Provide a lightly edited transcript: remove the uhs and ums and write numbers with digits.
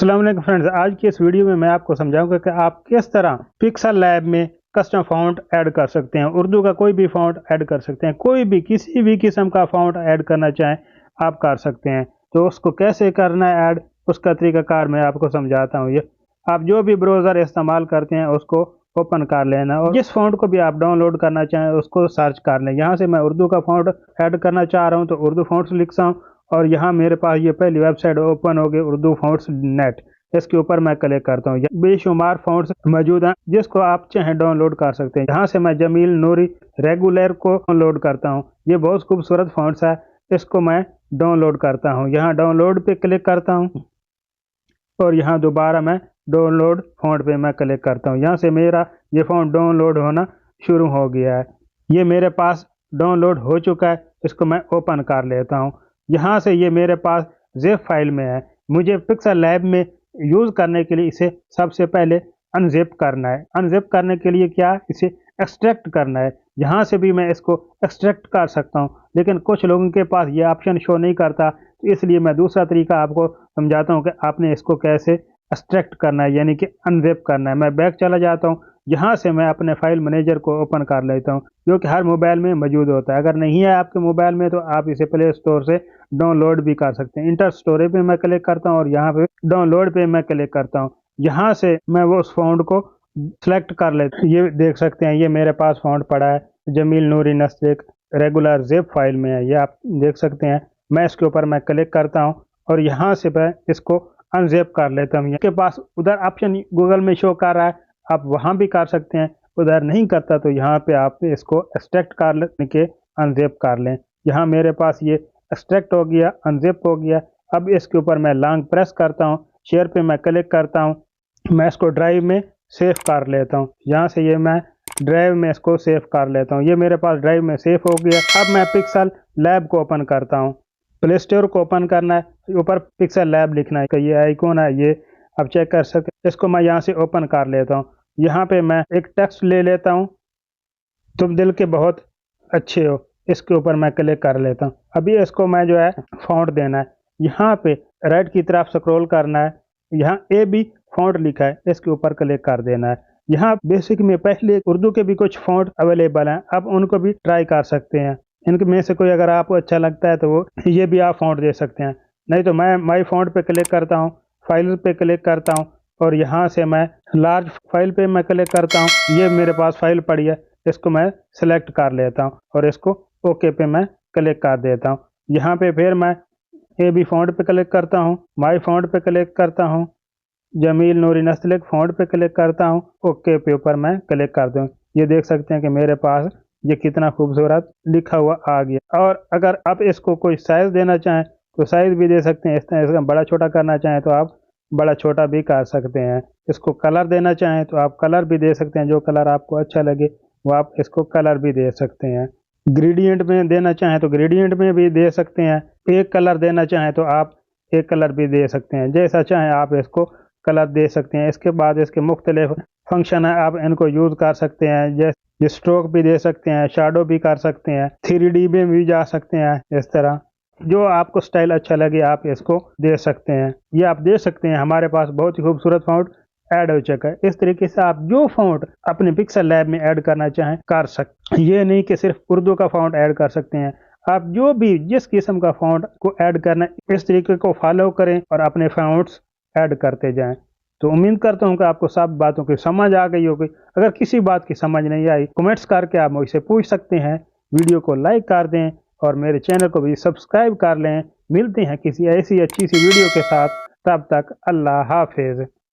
अस्सलाम वालेकुम फ्रेंड्स, आज की इस वीडियो में मैं आपको समझाऊंगा कि आप किस तरह पिक्सल लैब में कस्टम फ़ॉन्ट ऐड कर सकते हैं। उर्दू का कोई भी फ़ॉन्ट ऐड कर सकते हैं, कोई भी किसी भी किस्म का फ़ॉन्ट ऐड करना चाहें आप कर सकते हैं। तो उसको कैसे करना है ऐड, उसका तरीकाकार मैं आपको समझाता हूँ। ये आप जो भी ब्राउज़र इस्तेमाल करते हैं उसको ओपन कर लेना और जिस फ़ॉन्ट को भी आप डाउनलोड करना चाहें उसको सर्च कर लें। यहाँ से मैं उर्दू का फ़ॉन्ट ऐड करना चाह रहा हूँ तो उर्दू फ़ॉन्ट्स लिखता हूँ और यहाँ मेरे पास ये पहली वेबसाइट ओपन हो गई उर्दू फ़ॉन्ट्स नेट। इसके ऊपर मैं क्लिक करता हूँ। बेशुमार फ़ॉन्ट्स मौजूद हैं जिसको आप चाहें डाउनलोड कर सकते हैं। यहाँ से मैं जमील नूरी रेगुलर को डाउनलोड करता हूँ। ये बहुत खूबसूरत फ़ॉन्ट्स है, इसको मैं डाउनलोड करता हूँ। यहाँ डाउनलोड पे क्लिक करता हूँ और यहाँ दोबारा मैं डाउनलोड फ़ॉन्ट पे मैं क्लिक करता हूँ। यहाँ से मेरा ये फ़ॉन्ट डाउनलोड होना शुरू हो गया है। ये मेरे पास डाउनलोड हो चुका है, इसको मैं ओपन कर लेता हूँ। यहाँ से ये मेरे पास ज़िप फाइल में है। मुझे पिक्सल लैब में यूज़ करने के लिए इसे सबसे पहले अनजिप करना है। अनजिप करने के लिए क्या, इसे एक्सट्रैक्ट करना है। यहाँ से भी मैं इसको एक्सट्रैक्ट कर सकता हूँ, लेकिन कुछ लोगों के पास ये ऑप्शन शो नहीं करता, तो इसलिए मैं दूसरा तरीका आपको समझाता हूँ कि आपने इसको कैसे एक्सट्रैक्ट करना है, यानी कि अनजिप करना है। मैं बैक चला जाता हूँ। यहाँ से मैं अपने फाइल मैनेजर को ओपन कर लेता हूँ, जो कि हर मोबाइल में मौजूद होता है। अगर नहीं है आपके मोबाइल में तो आप इसे प्ले स्टोर से डाउनलोड भी कर सकते हैं। इंटर स्टोरेज पे मैं क्लिक करता हूँ और यहाँ पे डाउनलोड पे मैं क्लिक करता हूँ। यहाँ से मैं वो उस फ़ॉन्ट को सेलेक्ट कर लेता हूँ। ये देख सकते हैं, ये मेरे पास फ़ॉन्ट पड़ा है, जमील नूरी नस्लिक रेगुलर ज़िप फाइल में है। ये आप देख सकते हैं। मैं इसके ऊपर मैं क्लिक करता हूँ और यहाँ से मैं इसको अनजिप कर लेता हूँ। के पास उधर ऑप्शन गूगल में शो कर रहा है, आप वहाँ भी कर सकते हैं। उधर नहीं करता तो यहाँ पे आप इसको एक्सट्रैक्ट कर लेके अनजिप कर लें। यहाँ मेरे पास ये एक्सट्रैक्ट हो गया, अनजिप हो गया। अब इसके ऊपर मैं लॉन्ग प्रेस करता हूँ, शेयर पे मैं क्लिक करता हूँ। मैं इसको ड्राइव में सेव कर लेता हूँ। यहाँ से ये मैं ड्राइव में इसको सेव कर लेता हूँ। ये मेरे पास ड्राइव में सेव हो गया। अब मैं पिक्सल लैब को ओपन करता हूँ। प्ले स्टोर को ओपन करना है, ऊपर पिक्सल लैब लिखना है, ये आइकॉन है, ये आप चेक कर सकते। इसको मैं यहाँ से ओपन कर लेता हूँ। यहाँ पे मैं एक टेक्स्ट ले लेता हूँ, तुम दिल के बहुत अच्छे हो। इसके ऊपर मैं क्लिक कर लेता हूँ। अभी इसको मैं जो है फ़ॉन्ट देना है। यहाँ पे राइट की तरफ स्क्रॉल करना है, यहाँ ए बी फ़ॉन्ट लिखा है, इसके ऊपर क्लिक कर देना है। यहाँ बेसिक में पहले उर्दू के भी कुछ फ़ॉन्ट अवेलेबल हैं, आप उनको भी ट्राई कर सकते हैं। इनके में से कोई अगर आपको अच्छा लगता है तो वो ये भी आप फ़ॉन्ट दे सकते हैं। नहीं तो मैं माई फ़ॉन्ट पे क्लिक करता हूँ, फाइल पे क्लिक करता हूँ और यहाँ से मैं लार्ज फाइल पे मैं क्लिक करता हूँ। ये मेरे पास फाइल पड़ी है, इसको मैं सेलेक्ट कर लेता हूँ और इसको ओके पे मैं क्लिक कर देता हूँ। यहाँ पे फिर मैं ए बी फ़ॉन्ट पे क्लिक करता हूँ, माई फ़ॉन्ट पे क्लिक करता हूँ, जमील नूरी नस्लिक फ़ॉन्ट पे क्लिक करता हूँ, ओके पे ऊपर मैं क्लिक कर दूँ। ये देख सकते हैं कि मेरे पास ये कितना खूबसूरत लिखा हुआ आ गया। और अगर आप इसको कोई साइज़ देना चाहें तो साइज़ भी दे सकते हैं। इस तरह इसका बड़ा छोटा करना चाहें तो आप बड़ा छोटा भी कर सकते हैं। इसको कलर देना चाहें तो आप कलर भी दे सकते हैं, जो कलर आपको अच्छा लगे वो आप इसको कलर भी दे सकते हैं। ग्रेडियंट में देना चाहें तो ग्रेडियंट में भी दे सकते हैं। एक कलर देना चाहें तो आप एक कलर भी दे सकते हैं, जैसा चाहें आप इसको कलर दे सकते हैं। इसके बाद इसके मुख्तलिफ फंक्शन है, आप इनको यूज़ कर सकते हैं। जैसे स्ट्रोक भी दे सकते हैं, शैडो भी कर सकते हैं, 3D में भी जा सकते हैं। इस तरह जो आपको स्टाइल अच्छा लगे आप इसको दे सकते हैं। ये आप दे सकते हैं। हमारे पास बहुत ही खूबसूरत फ़ॉन्ट ऐड हो चुका है। इस तरीके से आप जो फ़ॉन्ट अपने पिक्सल लैब में ऐड करना चाहें कर सकते हैं। ये नहीं कि सिर्फ उर्दू का फ़ॉन्ट ऐड कर सकते हैं, आप जो भी जिस किस्म का फ़ॉन्ट को ऐड करना है इस तरीके को फॉलो करें और अपने फ़ॉन्ट्स ऐड करते जाएं। तो उम्मीद करता हूँ कि आपको सब बातों की समझ आ गई होगी। अगर किसी बात की समझ नहीं आई कमेंट्स करके आप मुझसे पूछ सकते हैं। वीडियो को लाइक कर दें और मेरे चैनल को भी सब्सक्राइब कर लें। मिलते हैं किसी ऐसी अच्छी सी वीडियो के साथ, तब तक अल्लाह हाफिज़।